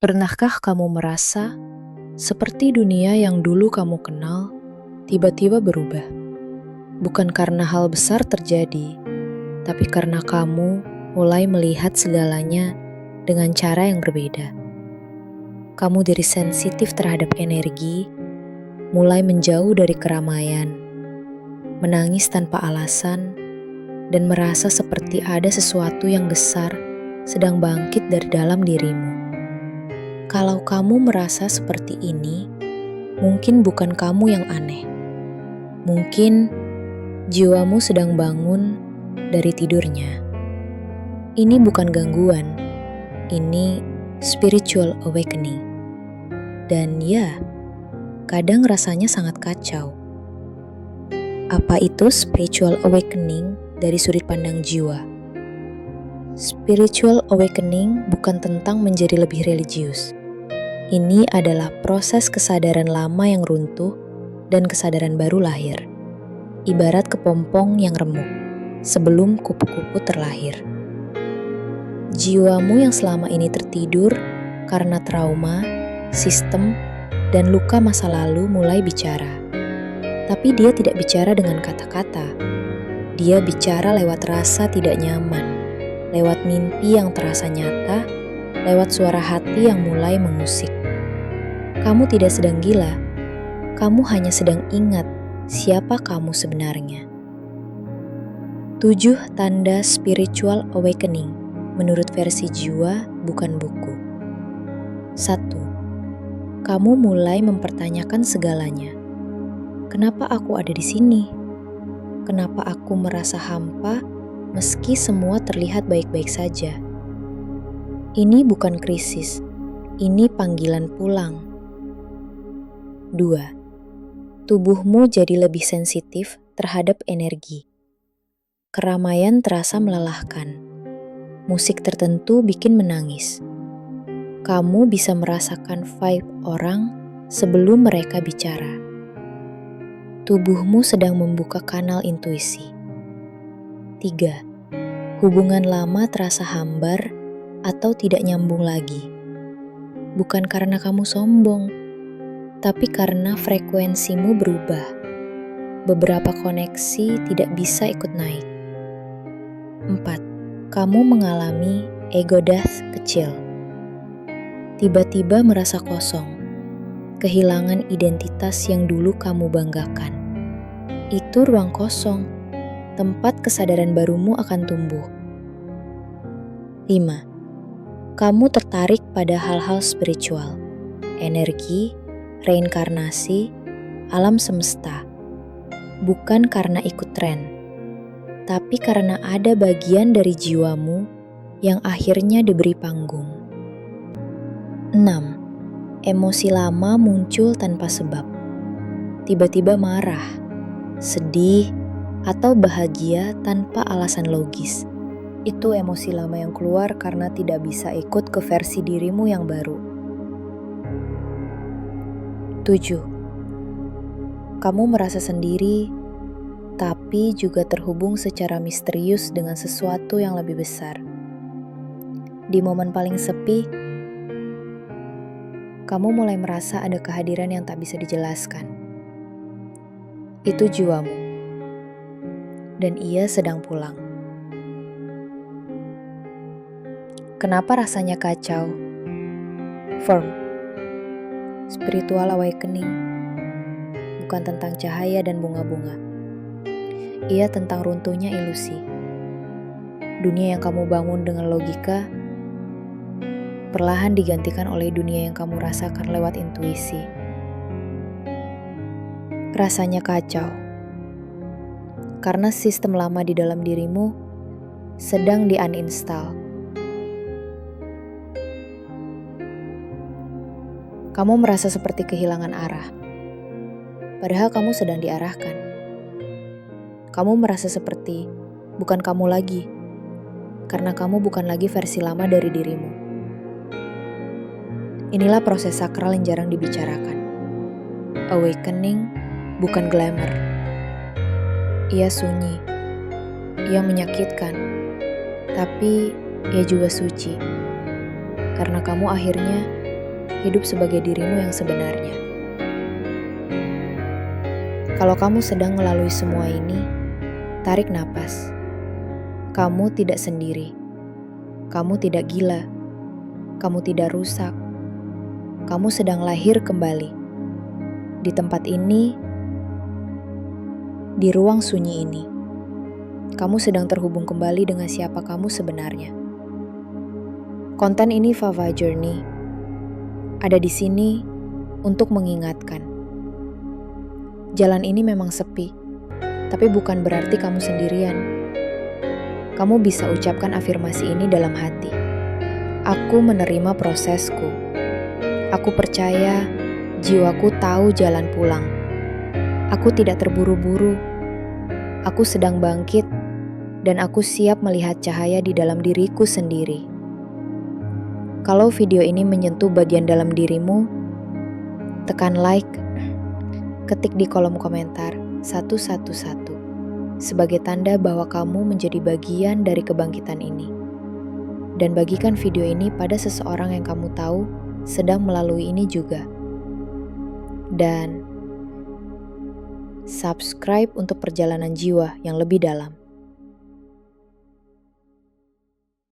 Pernahkah kamu merasa seperti dunia yang dulu kamu kenal tiba-tiba berubah? Bukan karena hal besar terjadi, tapi karena kamu mulai melihat segalanya dengan cara yang berbeda. Kamu jadi sensitif terhadap energi, mulai menjauh dari keramaian, menangis tanpa alasan, dan merasa seperti ada sesuatu yang besar sedang bangkit dari dalam dirimu. Kalau kamu merasa seperti ini, mungkin bukan kamu yang aneh. Mungkin jiwamu sedang bangun dari tidurnya. Ini bukan gangguan, ini spiritual awakening. Dan ya, kadang rasanya sangat kacau. Apa itu spiritual awakening dari sudut pandang jiwa? Spiritual awakening bukan tentang menjadi lebih religius. Ini adalah proses kesadaran lama yang runtuh dan kesadaran baru lahir. Ibarat kepompong yang remuk sebelum kupu-kupu terlahir. Jiwamu yang selama ini tertidur karena trauma, sistem, dan luka masa lalu mulai bicara. Tapi dia tidak bicara dengan kata-kata. Dia bicara lewat rasa tidak nyaman, lewat mimpi yang terasa nyata, lewat suara hati yang mulai mengusik. Kamu tidak sedang gila, kamu hanya sedang ingat siapa kamu sebenarnya. 7 tanda spiritual awakening menurut versi jiwa, bukan buku. 1. Kamu mulai mempertanyakan segalanya. Kenapa aku ada di sini? Kenapa aku merasa hampa meski semua terlihat baik-baik saja? Ini bukan krisis, ini panggilan pulang. 2. Tubuhmu jadi lebih sensitif terhadap energi. Keramaian terasa melelahkan. Musik tertentu bikin menangis. Kamu bisa merasakan vibe orang sebelum mereka bicara. Tubuhmu sedang membuka kanal intuisi. 3. Hubungan lama terasa hambar atau tidak nyambung lagi. Bukan karena kamu sombong, tapi karena frekuensimu berubah. Beberapa koneksi tidak bisa ikut naik. 4. Kamu mengalami ego death kecil. Tiba-tiba merasa kosong, kehilangan identitas yang dulu kamu banggakan. Itu ruang kosong, tempat kesadaran barumu akan tumbuh. 5. Kamu tertarik pada hal-hal spiritual, energi, reinkarnasi, alam semesta. Bukan karena ikut tren, tapi karena ada bagian dari jiwamu yang akhirnya diberi panggung. 6. Emosi lama muncul tanpa sebab. Tiba-tiba marah, sedih, atau bahagia tanpa alasan logis. Itu emosi lama yang keluar karena tidak bisa ikut ke versi dirimu yang baru. 7. Kamu merasa sendiri, tapi juga terhubung secara misterius dengan sesuatu yang lebih besar. Di momen paling sepi, kamu mulai merasa ada kehadiran yang tak bisa dijelaskan. Itu jiwamu, dan ia sedang pulang. Kenapa rasanya kacau? Firm. Spiritual awakening bukan tentang cahaya dan bunga-bunga. Ia tentang runtuhnya ilusi. Dunia yang kamu bangun dengan logika perlahan digantikan oleh dunia yang kamu rasakan lewat intuisi. Rasanya kacau karena sistem lama di dalam dirimu sedang di-uninstall. Kamu merasa seperti kehilangan arah, padahal kamu sedang diarahkan. Kamu merasa seperti bukan kamu lagi, karena kamu bukan lagi versi lama dari dirimu. Inilah proses sakral yang jarang dibicarakan. Awakening bukan glamour. Ia sunyi, ia menyakitkan, tapi ia juga suci. Karena kamu akhirnya hidup sebagai dirimu yang sebenarnya. Kalau kamu sedang melalui semua ini, tarik napas. Kamu tidak sendiri. Kamu tidak gila. Kamu tidak rusak. Kamu sedang lahir kembali. Di tempat ini, di ruang sunyi ini, kamu sedang terhubung kembali dengan siapa kamu sebenarnya. Konten ini Vava Journey ada di sini untuk mengingatkan. Jalan ini memang sepi, tapi bukan berarti kamu sendirian. Kamu bisa ucapkan afirmasi ini dalam hati. Aku menerima prosesku. Aku percaya jiwaku tahu jalan pulang. Aku tidak terburu-buru. Aku sedang bangkit, dan aku siap melihat cahaya di dalam diriku sendiri. Kalau video ini menyentuh bagian dalam dirimu, tekan like, ketik di kolom komentar 111 sebagai tanda bahwa kamu menjadi bagian dari kebangkitan ini. Dan bagikan video ini pada seseorang yang kamu tahu sedang melalui ini juga. Dan subscribe untuk perjalanan jiwa yang lebih dalam.